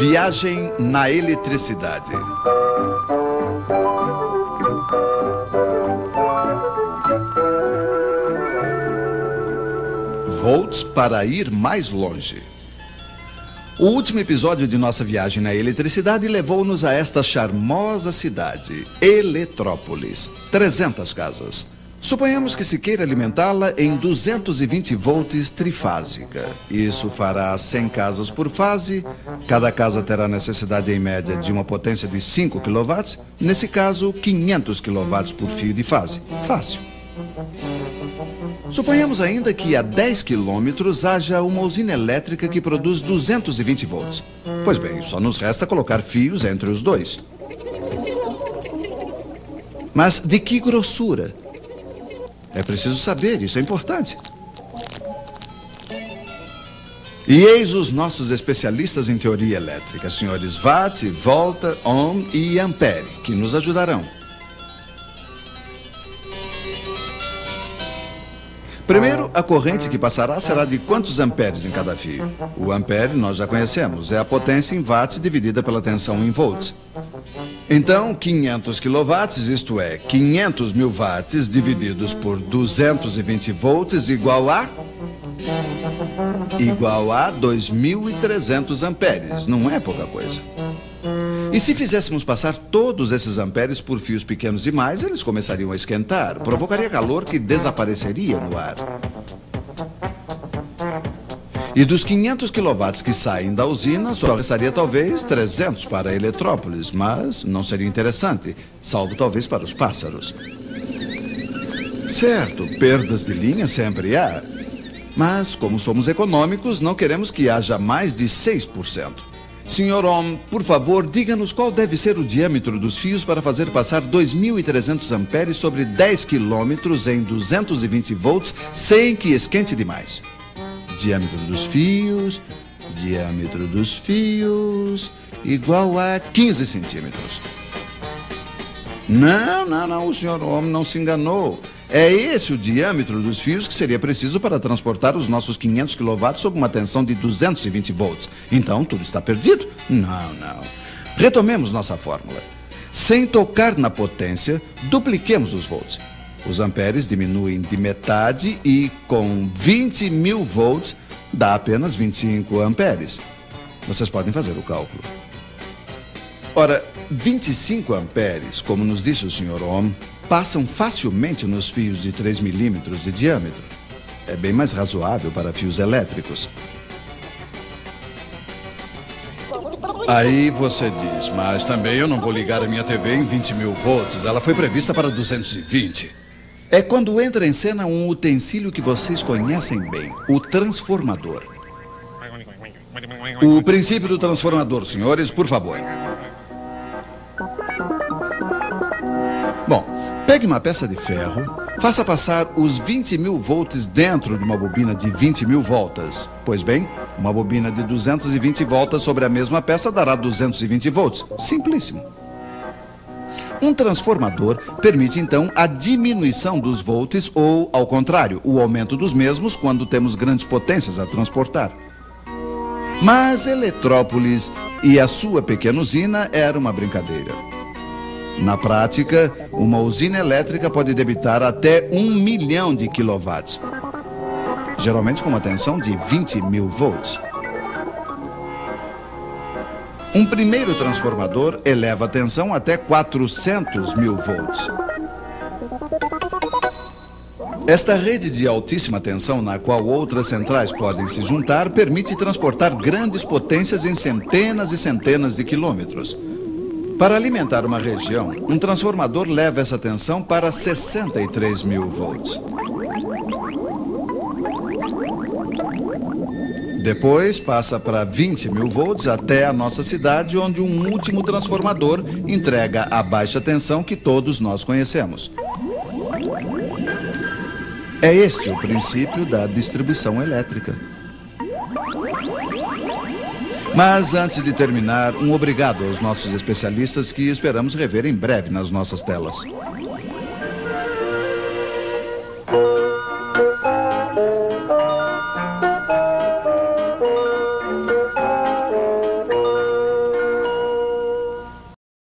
Viagem na eletricidade. Volts para ir mais longe. O último episódio de nossa viagem na eletricidade levou-nos a esta charmosa cidade, Eletrópolis, 300 casas. Suponhamos que se queira alimentá-la em 220 volts trifásica. Isso fará 100 casas por fase. Cada casa terá necessidade em média de uma potência de 5 kW. Nesse caso, 500 kW por fio de fase. Fácil. Suponhamos ainda que a 10 quilômetros haja uma usina elétrica que produz 220 volts. Pois bem, só nos resta colocar fios entre os dois. Mas de que grossura? É preciso saber, isso é importante. E eis os nossos especialistas em teoria elétrica, senhores Watt, Volta, Ohm e Ampere, que nos ajudarão. Primeiro, a corrente que passará será de quantos amperes em cada fio? O ampere nós já conhecemos, é a potência em watts dividida pela tensão em volts. Então, 500 kW, isto é, 500 mil watts divididos por 220 volts igual a 2.300 amperes, não é pouca coisa. E se fizéssemos passar todos esses amperes por fios pequenos demais, eles começariam a esquentar, provocaria calor que desapareceria no ar. E dos 500 kW que saem da usina, só restaria talvez 300 para Eletrópolis, mas não seria interessante, salvo talvez para os pássaros. Certo, perdas de linha sempre há, mas como somos econômicos, não queremos que haja mais de 6%. Senhor Ohm, por favor, diga-nos qual deve ser o diâmetro dos fios para fazer passar 2.300 amperes sobre 10 quilômetros em 220 volts sem que esquente demais. Diâmetro dos fios, igual a 15 centímetros. Não, o senhor Ohm não se enganou. É esse o diâmetro dos fios que seria preciso para transportar os nossos 500 kW sob uma tensão de 220 volts. Então, tudo está perdido? Não. Retomemos nossa fórmula. Sem tocar na potência, dupliquemos os volts. Os amperes diminuem de metade e, com 20 mil volts, dá apenas 25 amperes. Vocês podem fazer o cálculo. Ora, 25 amperes, como nos disse o Sr. Ohm, passam facilmente nos fios de 3 milímetros de diâmetro. É bem mais razoável para fios elétricos. Aí você diz, mas também eu não vou ligar a minha TV em 20 mil volts. Ela foi prevista para 220. É quando entra em cena um utensílio que vocês conhecem bem, o transformador. O princípio do transformador, senhores, por favor. Bom, pegue uma peça de ferro, faça passar os 20 mil volts dentro de uma bobina de 20 mil voltas. Pois bem, uma bobina de 220 voltas sobre a mesma peça dará 220 volts. Simplíssimo. Um transformador permite, então, a diminuição dos volts ou, ao contrário, o aumento dos mesmos quando temos grandes potências a transportar. Mas Eletrópolis e a sua pequena usina era uma brincadeira. Na prática, uma usina elétrica pode debitar até 1 milhão de quilowatts, geralmente com uma tensão de 20 mil volts. Um primeiro transformador eleva a tensão até 400 mil volts. Esta rede de altíssima tensão, na qual outras centrais podem se juntar, permite transportar grandes potências em centenas e centenas de quilômetros. Para alimentar uma região, um transformador leva essa tensão para 63 mil volts. Depois passa para 20 mil volts até a nossa cidade, onde um último transformador entrega a baixa tensão que todos nós conhecemos. É este o princípio da distribuição elétrica. Mas antes de terminar, um obrigado aos nossos especialistas que esperamos rever em breve nas nossas telas.